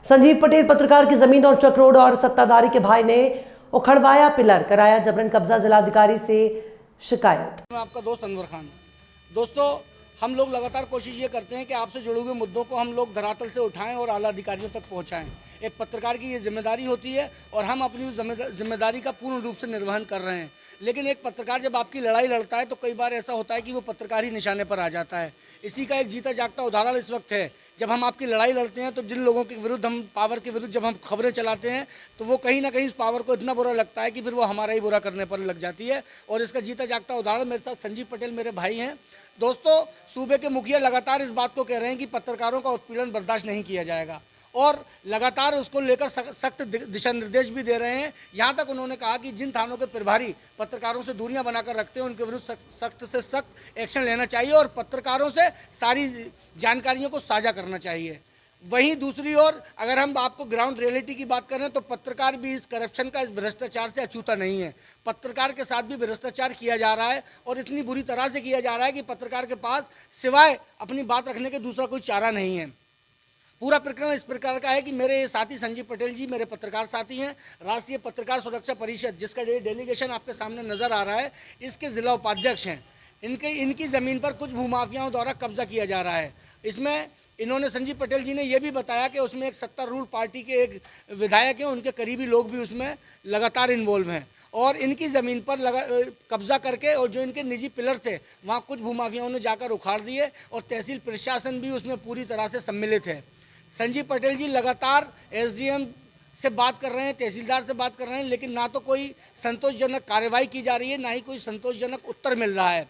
संजीव पटेल पत्रकार की जमीन और चक रोड और सत्ताधारी के भाई ने उखड़वाया पिलर, कराया जबरन कब्जा, जिलाधिकारी से शिकायत। मैं आपका दोस्त अनवर खान। दोस्तों, हम लोग लगातार कोशिश ये करते हैं कि आपसे जुड़े हुए मुद्दों को हम लोग धरातल से उठाएं और आला अधिकारियों तक पहुंचाएं। एक पत्रकार की ये जिम्मेदारी होती है और हम अपनी उस जिम्मेदारी का पूर्ण रूप से निर्वहन कर रहे हैं। लेकिन एक पत्रकार जब आपकी लड़ाई लड़ता है तो कई बार ऐसा होता है कि वो पत्रकार ही निशाने पर आ जाता है। इसी का एक जीता जागता उदाहरण इस वक्त है। जब हम आपकी लड़ाई लड़ते हैं तो जिन लोगों के विरुद्ध, हम पावर के विरुद्ध जब हम खबरें चलाते हैं तो वो कहीं ना कहीं इस पावर को इतना बुरा लगता है कि फिर वो हमारा ही बुरा करने पर लग जाती है। और इसका जीता जागता उदाहरण मेरे साथ संजीव पटेल मेरे भाई हैं। दोस्तों, सूबे के मुखिया लगातार इस बात को कह रहे हैं कि पत्रकारों का उत्पीड़न बर्दाश्त नहीं किया जाएगा और लगातार उसको लेकर सख्त दिशा निर्देश भी दे रहे हैं। यहाँ तक उन्होंने कहा कि जिन थानों के प्रभारी पत्रकारों से दूरियां बनाकर रखते हैं उनके विरुद्ध सख्त से सख्त एक्शन लेना चाहिए और पत्रकारों से सारी जानकारियों को साझा करना चाहिए। वहीं दूसरी ओर अगर हम आपको ग्राउंड रियलिटी की बात करें तो पत्रकार भी इस करप्शन का, इस भ्रष्टाचार से अछूता नहीं है। पत्रकार के साथ भी भ्रष्टाचार किया जा रहा है और इतनी बुरी तरह से किया जा रहा है कि पत्रकार के पास सिवाय अपनी बात रखने के दूसरा कोई चारा नहीं है। पूरा प्रकरण इस प्रकार का है कि मेरे साथी संजीव पटेल जी मेरे पत्रकार साथी हैं। राष्ट्रीय पत्रकार सुरक्षा परिषद, जिसका डेलीगेशन आपके सामने नजर आ रहा है, इसके जिला उपाध्यक्ष हैं। इनकी जमीन पर कुछ भूमाफियाओं द्वारा कब्जा किया जा रहा है। इसमें इन्होंने, संजीव पटेल जी ने यह भी बताया कि उसमें एक सत्तारूढ़ पार्टी के एक विधायक हैं, उनके करीबी लोग भी उसमें लगातार इन्वॉल्व हैं और इनकी ज़मीन पर कब्जा करके और जो इनके निजी पिलर थे वहाँ कुछ भूमाफियाओं ने जाकर उखाड़ दिए और तहसील प्रशासन भी उसमें पूरी तरह से सम्मिलित है। संजीव पटेल जी लगातार एसडीएम से बात कर रहे हैं, तहसीलदार से बात कर रहे हैं, लेकिन ना तो कोई संतोषजनक कार्रवाई की जा रही है, ना ही कोई संतोषजनक उत्तर मिल रहा है।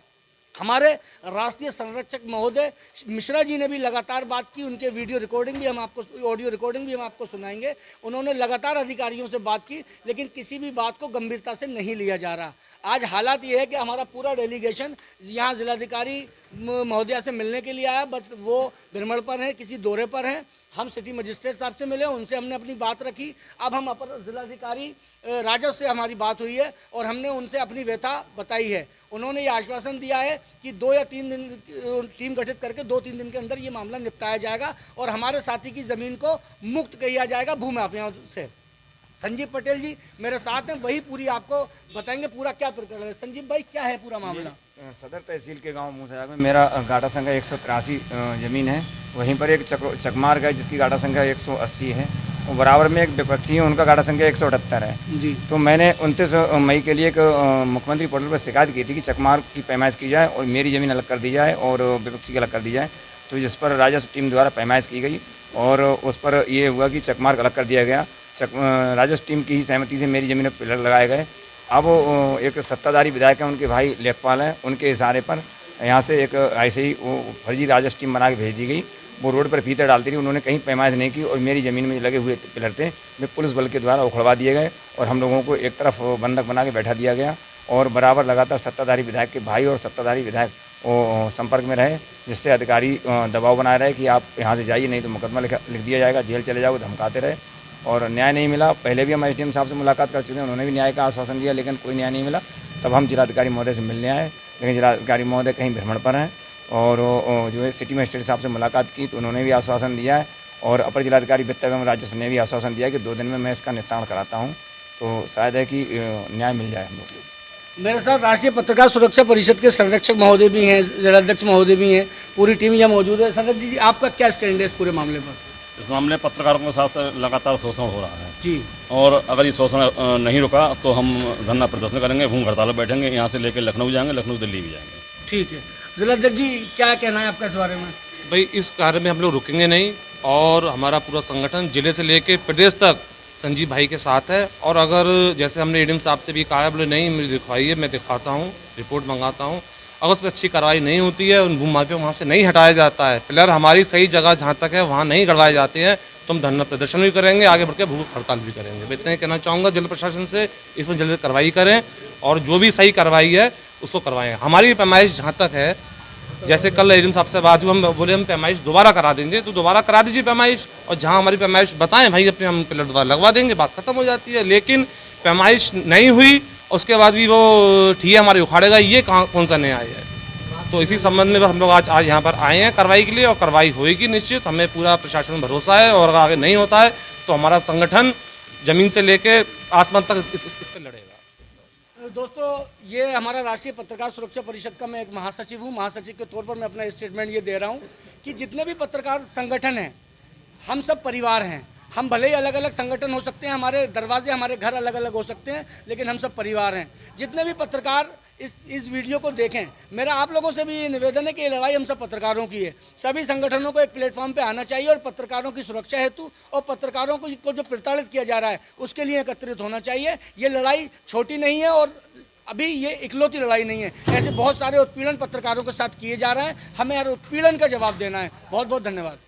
हमारे राष्ट्रीय संरक्षक महोदय मिश्रा जी ने भी लगातार बात की, उनके वीडियो रिकॉर्डिंग भी हम आपको, ऑडियो रिकॉर्डिंग भी हम आपको सुनाएंगे। उन्होंने लगातार अधिकारियों से बात की लेकिन किसी भी बात को गंभीरता से नहीं लिया जा रहा। आज हालात ये है कि हमारा पूरा डेलीगेशन यहाँ जिलाधिकारी महोदया से मिलने के लिए आया, बट वो भ्रमण पर हैं, किसी दौरे पर हैं। हम सिटी मजिस्ट्रेट साहब से मिले, उनसे हमने अपनी बात रखी। अब हम अपर जिलाधिकारी राजस्व से हमारी बात हुई है और हमने उनसे अपनी व्यथा बताई है। उन्होंने ये आश्वासन दिया है कि 2 या 3 दिन टीम गठित करके 2-3 दिन के अंदर ये मामला निपटाया जाएगा और हमारे साथी की ज़मीन को मुक्त किया जाएगा भूमाफियाओं से। संजीव पटेल जी मेरे साथ हैं, वही पूरी आपको बताएंगे पूरा क्या प्रकरण है। संजीव भाई, क्या है पूरा मामला? सदर तहसील के गांव मूसाजाग में मेरा गाटा संख्या 183 जमीन है। वहीं पर एक चकमार्ग है जिसकी गाटा संख्या 180 है और बराबर में एक विपक्षी है, उनका गाटा संख्या 178 है जी। तो मैंने 29 मई के लिए एक मुख्यमंत्री पोर्टल पर शिकायत की थी कि चकमार्ग की पैमाइश की जाए और मेरी जमीन अलग कर दी जाए और विपक्षी की अलग कर दी जाए। तो जिस पर राजस्व टीम द्वारा पैमाइश की गई और उस पर यह हुआ कि चकमार्ग अलग कर दिया गया। राजस्व टीम की ही सहमति से मेरी जमीन पर पिलर लगाए गए। अब एक सत्ताधारी विधायक हैं, उनके भाई लेखपाल हैं, उनके इशारे पर यहाँ से एक ऐसे ही वो फर्जी राजस्व टीम बना के भेज दी गई। वो रोड पर फीते डालती रही, उन्होंने कहीं पैमाइश नहीं की और मेरी ज़मीन में लगे हुए पिलर थे वे पुलिस बल के द्वारा उखड़वा दिए गए और हम लोगों को एक तरफ बंधक बना के बैठा दिया गया और बराबर लगातार सत्ताधारी विधायक के भाई और सत्ताधारी विधायक वो संपर्क में रहे, जिससे अधिकारी दबाव बनाए रहे कि आप यहाँ से जाइए नहीं तो मुकदमा लिख दिया जाएगा, जेल चले जाओगे, धमकाते रहे और न्याय नहीं मिला। पहले भी हम एसडीएम साहब से मुलाकात कर चुके हैं, उन्होंने भी न्याय का आश्वासन दिया लेकिन कोई न्याय नहीं मिला। तब हम जिलाधिकारी महोदय से मिलने आए लेकिन जिलाधिकारी महोदय कहीं भ्रमण पर हैं और जो है सिटी मजिस्ट्रेट साहब से मुलाकात की तो उन्होंने भी आश्वासन दिया है और अपर जिलाधिकारी वित्त एवं राजस्व ने भी आश्वासन दिया कि 2 दिन में मैं इसका निस्तारण कराता हूँ। तो शायद है कि न्याय मिल जाए हम लोग को। मेरे साथ राष्ट्रीय पत्रकार सुरक्षा परिषद के संरक्षक महोदय भी हैं, जिलाध्यक्ष महोदय भी हैं, पूरी टीम यहाँ मौजूद है। संरक्षक जी, आपका क्या स्टैंड है इस पूरे मामले पर? इस मामले पत्रकारों के साथ लगातार शोषण हो रहा है जी और अगर ये शोषण नहीं रुका तो हम धरना प्रदर्शन करेंगे, भूख हड़ताल पर बैठेंगे, यहाँ से लेकर लखनऊ जाएंगे, लखनऊ दिल्ली भी जाएंगे। ठीक है। जिलाध्यक्ष जी, क्या कहना है आपका इस बारे में? भाई, इस कार्य में हम लोग रुकेंगे नहीं और हमारा पूरा संगठन जिले से लेकर प्रदेश तक संजीव भाई के साथ है। और अगर जैसे हमने एडीएम साहब से भी कहा है, बोले नहीं मुझे दिखवाइए, मैं दिखाता हूँ, रिपोर्ट मंगाता हूँ। अगर उस पर अच्छी कार्रवाई नहीं होती है, उन भूमाफियों वहाँ से नहीं हटाया जाता है, पिलर हमारी सही जगह जहाँ तक है वहाँ नहीं गड़वाए जाते हैं, तो हम धरना प्रदर्शन भी करेंगे, आगे बढ़ के भूख हड़ताल भी करेंगे। इतना ही कहना चाहूँगा जिला प्रशासन से, इसमें जल्द कार्रवाई करें और जो भी सही कार्रवाई है उसको करवाएं। हमारी पैमाइश जहाँ तक है, जैसे कल एडीएम साहब से बात हुई, हम बोले हम पैमाइश दोबारा करा देंगे, तो दोबारा करा दीजिए पैमाइश और जहाँ हमारी पैमाइश बताएं भाई अपने, हम पिलर दोबारा लगवा देंगे, बात खत्म हो जाती है। लेकिन पैमाइश नहीं हुई उसके बाद भी वो ठीक है हमारे उखाड़ेगा, ये कौन सा न्याय है? तो इसी संबंध में हम लोग आज यहाँ पर आए हैं कार्रवाई के लिए, और कार्रवाई होगी निश्चित। हमें पूरा प्रशासन में भरोसा है, और अगर आगे नहीं होता है तो हमारा संगठन जमीन से लेके आसमान तक इस पर लड़ेगा। दोस्तों, ये हमारा राष्ट्रीय पत्रकार सुरक्षा परिषद का मैं एक महासचिव हूँ। महासचिव के तौर पर मैं अपना स्टेटमेंट ये दे रहा हूँ कि जितने भी पत्रकार संगठन हैं, हम सब परिवार हैं। हम भले ही अलग अलग संगठन हो सकते हैं, हमारे दरवाजे, हमारे घर अलग अलग हो सकते हैं, लेकिन हम सब परिवार हैं। जितने भी पत्रकार इस वीडियो को देखें, मेरा आप लोगों से भी ये निवेदन है कि ये लड़ाई हम सब पत्रकारों की है। सभी संगठनों को एक प्लेटफॉर्म पे आना चाहिए और पत्रकारों की सुरक्षा हेतु और पत्रकारों को जो प्रताड़ित किया जा रहा है उसके लिए एकत्रित होना चाहिए। ये लड़ाई छोटी नहीं है और अभी ये इकलौती लड़ाई नहीं है। ऐसे बहुत सारे उत्पीड़न पत्रकारों के साथ किए जा रहे हैं, हमें यार उत्पीड़न का जवाब देना है। बहुत बहुत धन्यवाद।